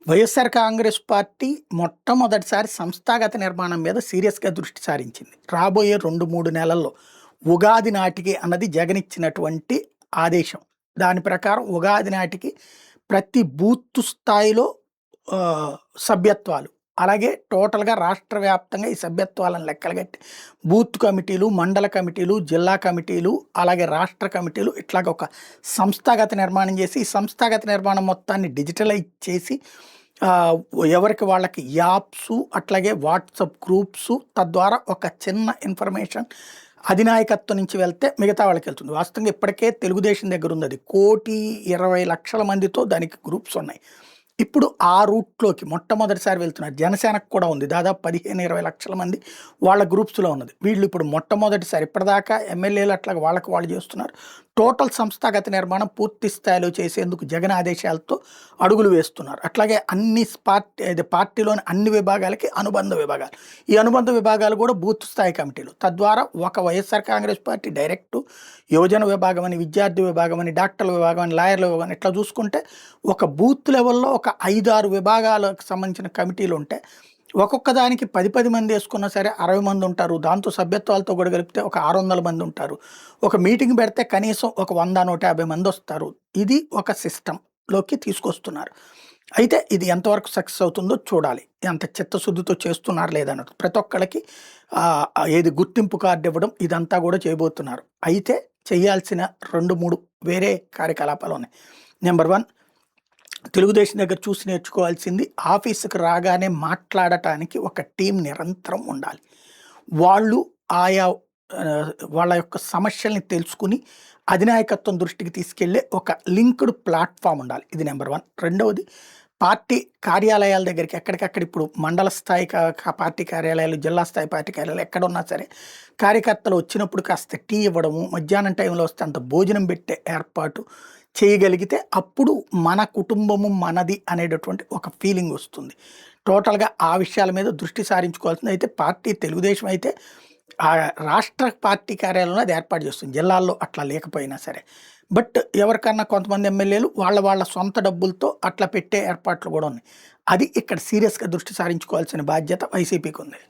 YSR Congress party మొట్టమొదటిసారి సంస్థాగత నిర్మాణం మీద సీరియస్‌గా దృష్టి సారించింది. రాబోయే 2, 3 నెలల్లో ఉగాది నాటికి అన్నది జగన్ ఇచ్చినటువంటి ఆదేశం. దాని ప్రకారం ఉగాది నాటికి ప్రతి బూత్ స్థాయిలో సభ్యత్వాలు, అలాగే టోటల్‌గా రాష్ట్ర వ్యాప్తంగా ఈ సభ్యత్వాలను లెక్కలు కట్టి బూత్ కమిటీలు, మండల కమిటీలు, జిల్లా కమిటీలు, అలాగే రాష్ట్ర కమిటీలు ఇట్లాగ ఒక సంస్థాగత నిర్మాణం చేసి, ఈ సంస్థాగత నిర్మాణం మొత్తాన్ని డిజిటలైజ్ చేసి ఎవరికి వాళ్ళకి యాప్సు, అట్లాగే వాట్సాప్ గ్రూప్సు, తద్వారా ఒక చిన్న ఇన్ఫర్మేషన్ అధినాయకత్వం నుంచి వెళ్తే మిగతా వాళ్ళకి వెళ్తుంది. వాస్తవంగా ఇప్పటికే తెలుగుదేశం దగ్గర ఉంది. అది 1,20,00,000 మందితో దానికి గ్రూప్స్ ఉన్నాయి. ఇప్పుడు ఆ రూట్‌లోకి మొట్టమొదటిసారి వెళ్తున్నారు. జనసేనకు కూడా ఉంది. దాదాపు 15-20 లక్షల మంది వాళ్ళ గ్రూప్స్‌లో ఉన్నది. వీళ్ళు ఇప్పుడు మొట్టమొదటిసారి ఇప్పటిదాకా ఎమ్మెల్యేలు అట్లా వాళ్ళకి వాళ్ళు చేస్తున్నారు. టోటల్ సంస్థాగత నిర్మాణం పూర్తి స్థాయిలో చేసేందుకు జగన్ ఆదేశాలతో అడుగులు వేస్తున్నారు. అట్లాగే అన్ని పార్టీలోని అన్ని విభాగాలకి అనుబంధ విభాగాలు. ఈ అనుబంధ విభాగాలు కూడా బూత్ స్థాయి కమిటీలు. తద్వారా ఒక వైఎస్ఆర్ కాంగ్రెస్ పార్టీ డైరెక్టు యువజన విభాగం అని, విద్యార్థి విభాగం అని, డాక్టర్ల విభాగం అని, లాయర్ల విభాగం అని ఇట్లా చూసుకుంటే ఒక బూత్ లెవెల్లో ఒక 5-6 విభాగాలకు సంబంధించిన కమిటీలు ఉంటే ఒక్కొక్క దానికి 10 మంది వేసుకున్నా సరే 60 మంది ఉంటారు. దాంతో సభ్యత్వాలతో కూడా కలిపితే ఒక 600 మంది ఉంటారు. ఒక మీటింగ్ పెడితే కనీసం ఒక 100-150 మంది వస్తారు. ఇది ఒక సిస్టంలోకి తీసుకొస్తున్నారు. అయితే ఇది ఎంతవరకు సక్సెస్ అవుతుందో చూడాలి. ఎంత చిత్తశుద్ధితో చేస్తున్నారు లేదన్నట్టు. ప్రతి ఒక్కళ్ళకి ఏది గుర్తింపు కార్డు ఇవ్వడం ఇదంతా కూడా చేయబోతున్నారు. అయితే చేయాల్సిన 2-3 వేరే కార్యకలాపాలు ఉన్నాయి. నెంబర్ 1, తెలుగుదేశం దగ్గర చూసి నేర్చుకోవాల్సింది ఆఫీసుకు రాగానే మాట్లాడటానికి ఒక టీం నిరంతరం ఉండాలి. వాళ్ళు ఆయా వాళ్ళ యొక్క సమస్యల్ని తెలుసుకుని అధినాయకత్వం దృష్టికి తీసుకెళ్లే ఒక లింక్డ్ ప్లాట్ఫామ్ ఉండాలి. ఇది నెంబర్ 1. రెండవది, పార్టీ కార్యాలయాల దగ్గరికి ఎక్కడికక్కడ ఇప్పుడు మండల స్థాయి పార్టీ కార్యాలయాలు, జిల్లా స్థాయి పార్టీ కార్యాలయాలు ఎక్కడున్నా సరే కార్యకర్తలు వచ్చినప్పుడు కాస్త టీ ఇవ్వడము, మధ్యాహ్నం టైంలో వస్తే అంత భోజనం పెట్టే ఏర్పాటు చేయగలిగితే అప్పుడు మన కుటుంబము మనది అనేటటువంటి ఒక ఫీలింగ్ వస్తుంది. టోటల్గా ఆ విషయాల మీద దృష్టి సారించుకోవాల్సింది. అయితే పార్టీ తెలుగుదేశం అయితే ఆ రాష్ట్ర పార్టీ కార్యాలయంలో అది ఏర్పాటు చేస్తుంది. జిల్లాల్లో అట్లా లేకపోయినా సరే. బట్ ఎవరికన్నా కొంతమంది ఎమ్మెల్యేలు వాళ్ళ సొంత డబ్బులతో అట్లా పెట్టే ఏర్పాట్లు కూడా ఉన్నాయి. అది ఇక్కడ సీరియస్గా దృష్టి సారించుకోవాల్సిన బాధ్యత వైసీపీకి ఉంది.